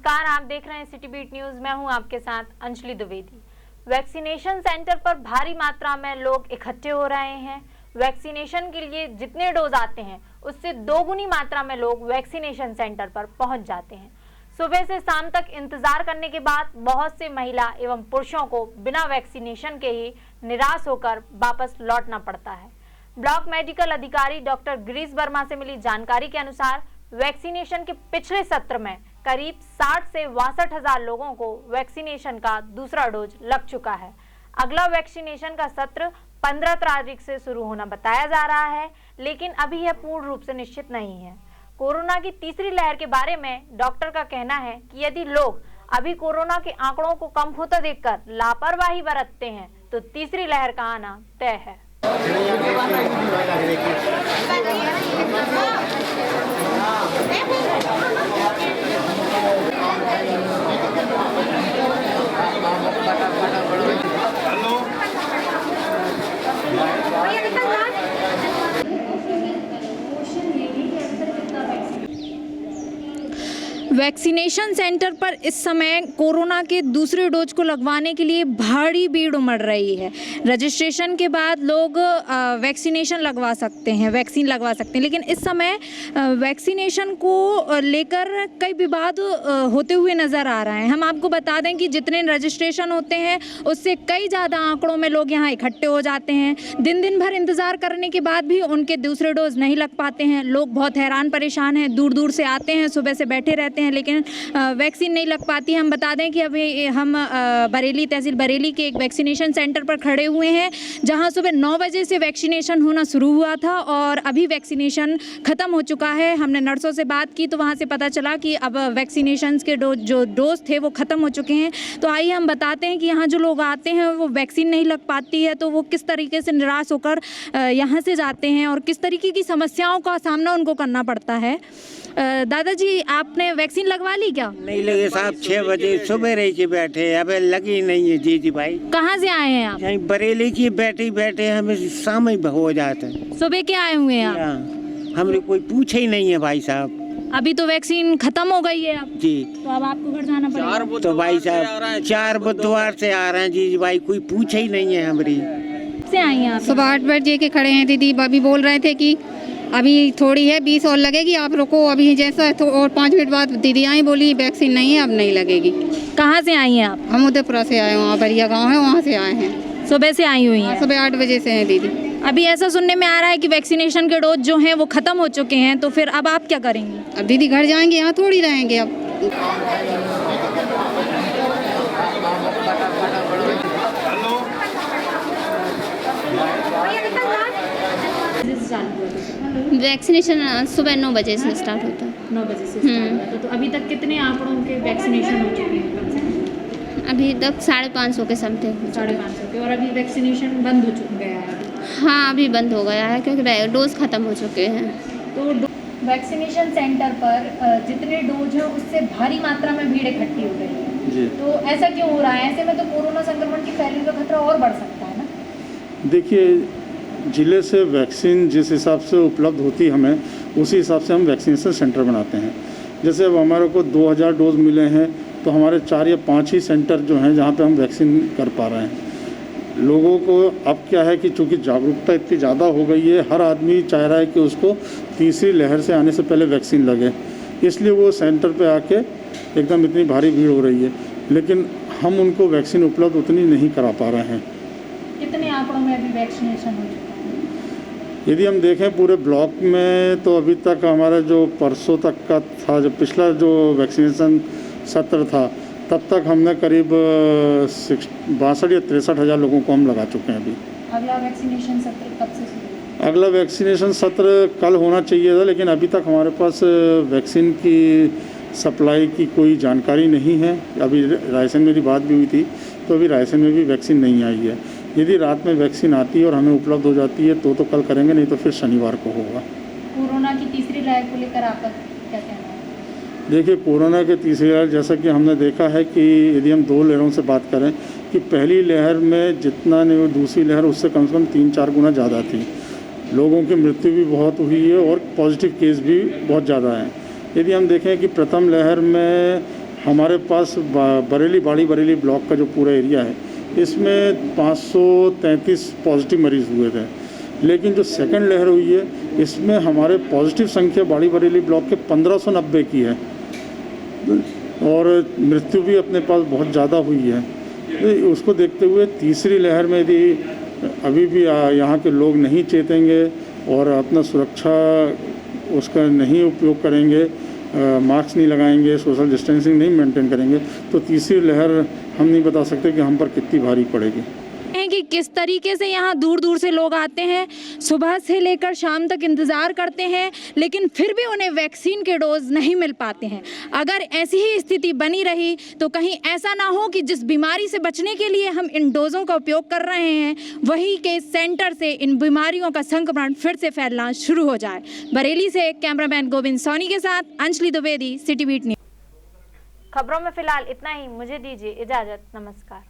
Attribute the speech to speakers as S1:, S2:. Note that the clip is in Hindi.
S1: नमस्कार, आप देख रहे हैं सिटी बीट न्यूज। मैं हूं आपके साथ अंजलि द्विवेदी। वैक्सीनेशन सेंटर पर भारी मात्रा में लोग इकट्ठे हो रहे हैं। वैक्सीनेशन के लिए जितने डोज आते हैं उससे दोगुनी मात्रा में लोग वैक्सीनेशन सेंटर पर पहुंच जाते हैं। सुबह से शाम तक इंतजार करने के बाद बहुत से महिला एवं पुरुषों को बिना वैक्सीनेशन के ही निराश होकर वापस लौटना पड़ता है। ब्लॉक मेडिकल अधिकारी डॉक्टर गिरीश वर्मा से मिली जानकारी के अनुसार वैक्सीनेशन के पिछले सत्र में करीब 60 से 62,000 लोगों को वैक्सीनेशन का दूसरा डोज लग चुका है। अगला वैक्सीनेशन का सत्र 15 तारीख से शुरू होना बताया जा रहा है, लेकिन अभी यह पूर्ण रूप से निश्चित नहीं है। कोरोना की तीसरी लहर के बारे में डॉक्टर का कहना है कि यदि लोग अभी कोरोना के आंकड़ों को कम होता देखकर लापरवाही बरतते हैं तो तीसरी लहर का आना तय है।
S2: वैक्सीनेशन सेंटर पर इस समय कोरोना के दूसरे डोज को लगवाने के लिए भारी भीड़ उमड़ रही है। रजिस्ट्रेशन के बाद लोग वैक्सीनेशन लगवा सकते हैं, वैक्सीन लगवा सकते हैं, लेकिन इस समय वैक्सीनेशन को लेकर कई विवाद होते हुए नज़र आ रहे हैं। हम आपको बता दें कि जितने रजिस्ट्रेशन होते हैं उससे कई ज़्यादा आंकड़ों में लोग यहाँ इकट्ठे हो जाते हैं। दिन भर इंतज़ार करने के बाद भी उनके दूसरे डोज नहीं लग पाते हैं। लोग बहुत हैरान परेशान हैं, दूर दूर से आते हैं, सुबह से बैठे रहते हैं, लेकिन वैक्सीन नहीं लग पाती। हम बता दें कि अभी हम बरेली, तहसील बरेली के एक वैक्सीनेशन सेंटर पर खड़े हुए हैं, जहां सुबह 9 बजे से वैक्सीनेशन होना शुरू हुआ था और अभी वैक्सीनेशन ख़त्म हो चुका है। हमने नर्सों से बात की तो वहां से पता चला कि अब वैक्सीनेशन के जो डोज थे वो ख़त्म हो चुके हैं। तो आइए हम बताते हैं कि यहाँ जो लोग आते हैं वो वैक्सीन नहीं लग पाती है तो वो किस तरीके से निराश होकर यहाँ से जाते हैं और किस तरीके की समस्याओं का सामना उनको करना पड़ता है। दादाजी, आपने वैक्सीन लगवा ली क्या?
S3: नहीं लगे साहब, 6 बजे सुबह रह के बैठे, अबे लगी नहीं है। जी भाई,
S2: कहाँ से आए हैं आप?
S3: यहीं बरेली की बैठे हमें शाम ही हो जाता है।
S2: सुबह के आए हुए हैं आप?
S3: हमने कोई पूछे ही नहीं है भाई साहब।
S2: अभी तो वैक्सीन खत्म हो गई है अब
S3: जी,
S2: तो अब आपको घर जाना पड़ेगा।
S3: तो भाई साहब 4 बुधवार से आ रहे हैं। जी भाई, कोई पूछे ही नहीं है। हमारी
S2: से आई हैं आप?
S4: सुबह 8 बजे के खड़े हैं दीदी। अभी बोल रहे थे कि अभी थोड़ी है, 20 और लगेगी, आप रुको अभी जैसा तो। और 5 मिनट बाद दीदी आई, बोली वैक्सीन नहीं है, अब नहीं लगेगी।
S2: कहाँ से आई हैं आप?
S4: हम उदयपुरा से आए, वहाँ बरिया गांव है, वहाँ से आए हैं।
S2: सुबह से आई हुई हैं?
S4: सुबह 8 बजे से हैं दीदी।
S2: अभी ऐसा सुनने में आ रहा है कि वैक्सीनेशन के डोज जो हैं वो ख़त्म हो चुके हैं, तो फिर अब आप क्या करेंगी?
S4: अब दीदी घर जाएंगे, यहाँ थोड़ी रहेंगे अब।
S5: वैक्सीनेशन सुबह 9 बजे से स्टार्ट होता है।
S2: 9 बजे से स्टार्ट होता है। तो अभी तक कितने आंकड़ों के वैक्सीनेशन हो चुके हैं?
S5: अभी तक 550 के समथिंग।
S2: 550 के। और अभी वैक्सीनेशन बंद हो चुका गया है?
S5: हाँ, अभी बंद हो गया है क्योंकि डोज ख़त्म हो चुके हैं।
S2: तो वैक्सीनेशन सेंटर पर जितने डोज हैं उससे भारी मात्रा में भीड़ इकट्ठी हो गई है जी। तो ऐसा क्यों हो रहा है? ऐसे में तो कोरोना संक्रमण की फैलने का खतरा और बढ़ सकता है ना।
S6: देखिए, ज़िले से वैक्सीन जिस हिसाब से उपलब्ध होती है हमें, उसी हिसाब से हम वैक्सीनेशन सेंटर बनाते हैं। जैसे अब हमारे को 2000 डोज मिले हैं तो हमारे 4 या 5 ही सेंटर जो हैं जहाँ पे हम वैक्सीन कर पा रहे हैं। लोगों को अब क्या है कि चूँकि जागरूकता इतनी ज़्यादा हो गई है, हर आदमी चाह रहा है कि उसको तीसरी लहर से आने से पहले वैक्सीन लगे, इसलिए वो सेंटर पे आके एकदम इतनी भारी भीड़ हो रही है, लेकिन हम उनको वैक्सीन उपलब्ध उतनी नहीं करा पा रहे हैं।
S2: कितने आंकड़ों में अभी वैक्सीनेशन हो चुका है?
S6: यदि हम देखें पूरे ब्लॉक में तो अभी तक हमारा जो परसों तक का था, जो पिछला जो वैक्सीनेशन सत्र था, तब तक हमने करीब 62 या 63 हज़ार लोगों को हम लगा चुके हैं। अभी
S2: अगला वैक्सीनेशन सत्र कब से शुरू?
S6: अगला वैक्सीनेशन सत्र कल होना चाहिए था, लेकिन अभी तक हमारे पास वैक्सीन की सप्लाई की कोई जानकारी नहीं है। अभी रायसेन मेरी बात भी हुई थी तो अभी रायसेन में भी वैक्सीन नहीं आई है। यदि रात में वैक्सीन आती है और हमें उपलब्ध हो जाती है तो कल करेंगे, नहीं तो फिर शनिवार को होगा।
S2: कोरोना की तीसरी लहर को लेकर आपका क्या कहना है?
S6: देखिए, कोरोना के तीसरी लहर, जैसा कि हमने देखा है कि यदि हम 2 लहरों से बात करें कि पहली लहर में जितना नहीं वो दूसरी लहर उससे कम से कम 3-4 गुना ज़्यादा थी। लोगों की मृत्यु भी बहुत हुई है और पॉजिटिव केस भी बहुत ज़्यादा हैं। यदि हम देखें कि प्रथम लहर में हमारे पास बरेली बाड़ी बरेली ब्लॉक का जो पूरा एरिया है इसमें 533 पॉजिटिव मरीज़ हुए थे, लेकिन जो सेकंड लहर हुई है इसमें हमारे पॉजिटिव संख्या बाड़ी बरेली ब्लॉक के 1590 की है और मृत्यु भी अपने पास बहुत ज़्यादा हुई है। तो उसको देखते हुए तीसरी लहर में यदि अभी भी यहाँ के लोग नहीं चेतेंगे और अपना सुरक्षा उसका नहीं उपयोग करेंगे, मास्क नहीं लगाएंगे, सोशल डिस्टेंसिंग नहीं मेंटेन करेंगे, तो तीसरी लहर हम नहीं बता सकते कि हम पर कितनी भारी पड़ेगी।
S2: हैं कि किस तरीके से यहाँ दूर दूर से लोग आते हैं, सुबह से लेकर शाम तक इंतज़ार करते हैं, लेकिन फिर भी उन्हें वैक्सीन के डोज नहीं मिल पाते हैं। अगर ऐसी ही स्थिति बनी रही तो कहीं ऐसा ना हो कि जिस बीमारी से बचने के लिए हम इन डोज़ों का उपयोग कर रहे हैं वही के सेंटर से इन बीमारियों का संक्रमण फिर से फैलना शुरू हो जाए। बरेली से कैमरामैन गोविंद सोनी के साथ Anjali Dwivedi, City Beat News.
S1: खबरों में फिलहाल इतना ही। मुझे दीजिए इजाजत। नमस्कार।